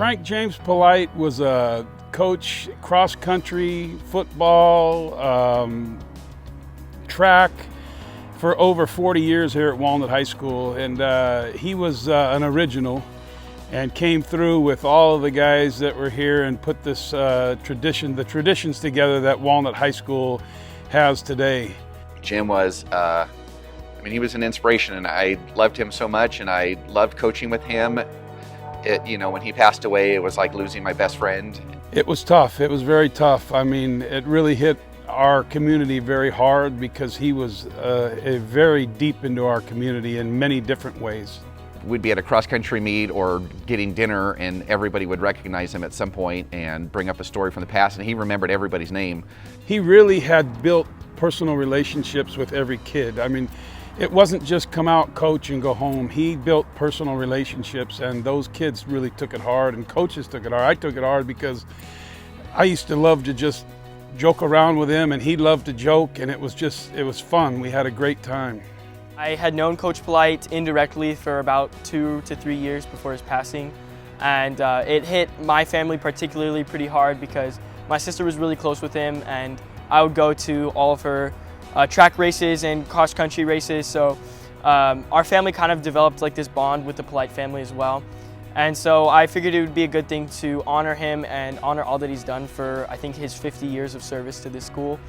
Frank James Polite was a coach, cross-country, football, track for over 40 years here at Walnut High School, and he was an original and came through with all of the guys that were here and put this the traditions together that Walnut High School has today. Jim was, he was an inspiration, and I loved him so much, and I loved coaching with him. When he passed away, it was like losing my best friend. It was tough. It was very tough. It really hit our community very hard because he was very deep into our community in many different ways. We'd be at a cross-country meet or getting dinner, and everybody would recognize him at some point and bring up a story from the past, and he remembered everybody's name. He really had built personal relationships with every kid. It wasn't just come out, coach, and go home. He built personal relationships, and those kids really took it hard, and coaches took it hard. I took it hard because I used to love to just joke around with him, and he loved to joke, and it was fun. We had a great time. I had known Coach Polite indirectly for about 2 to 3 years before his passing, and it hit my family particularly pretty hard because my sister was really close with him, and I would go to all of her track races and cross-country races, so our family kind of developed like this bond with the Polite family as well. And so I figured it would be a good thing to honor him and honor all that he's done for, I think, his 50 years of service to this school.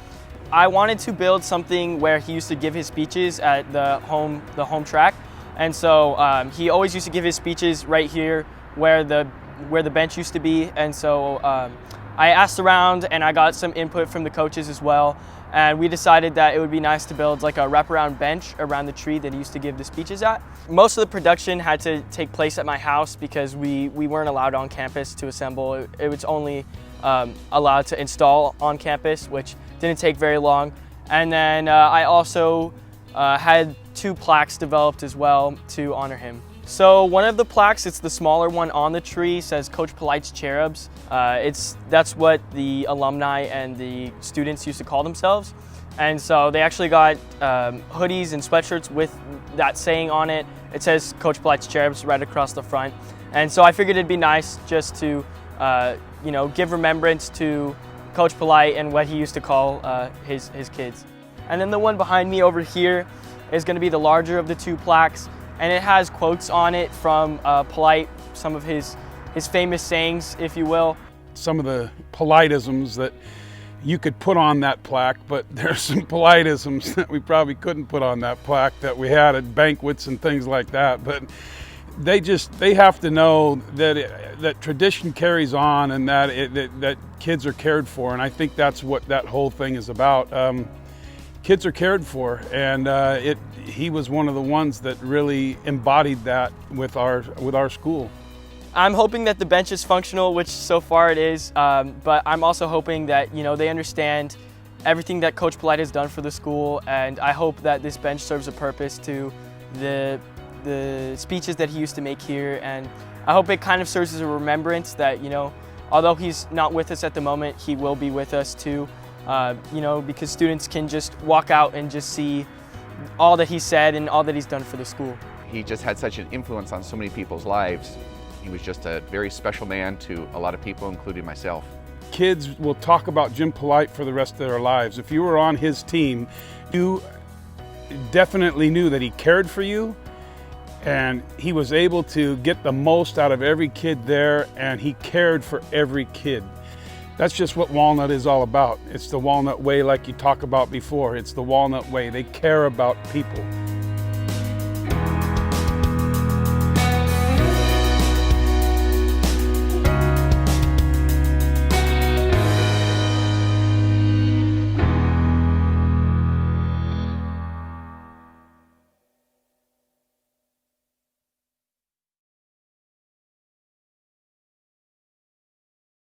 I wanted to build something where he used to give his speeches at the home track, and so he always used to give his speeches right here where the bench used to be. And so I asked around, and I got some input from the coaches as well, and we decided that it would be nice to build like a wraparound bench around the tree that he used to give the speeches at. Most of the production had to take place at my house because we weren't allowed on campus to assemble. It was only allowed to install on campus, which didn't take very long. And then I also had 2 plaques developed as well to honor him. So one of the plaques, it's the smaller one on the tree, says Coach Polite's Cherubs. That's what the alumni and the students used to call themselves. And so they actually got hoodies and sweatshirts with that saying on it. It says Coach Polite's Cherubs right across the front. And so I figured it'd be nice just to give remembrance to Coach Polite and what he used to call his kids. And then the one behind me over here is going to be the larger of the 2 plaques, and it has quotes on it from Polite, some of his famous sayings, if you will. Some of the Politeisms that you could put on that plaque, but there's some Politeisms that we probably couldn't put on that plaque that we had at banquets and things like that. But they have to know that tradition carries on, and that kids are cared for, and I think that's what that whole thing is about. Kids are cared for, and he was one of the ones that really embodied that with our school. I'm hoping that the bench is functional, which so far it is, but I'm also hoping that they understand everything that Coach Polite has done for the school, and I hope that this bench serves a purpose to the speeches that he used to make here, and I hope it kind of serves as a remembrance that although he's not with us at the moment, he will be with us too, because students can just walk out and just see all that he said and all that he's done for the school. He just had such an influence on so many people's lives. He was just a very special man to a lot of people, including myself. Kids will talk about Jim Polite for the rest of their lives. If you were on his team, you definitely knew that he cared for you, and he was able to get the most out of every kid there, and he cared for every kid. That's just what Walnut is all about. It's the Walnut way, like you talked about before. It's the Walnut way. They care about people.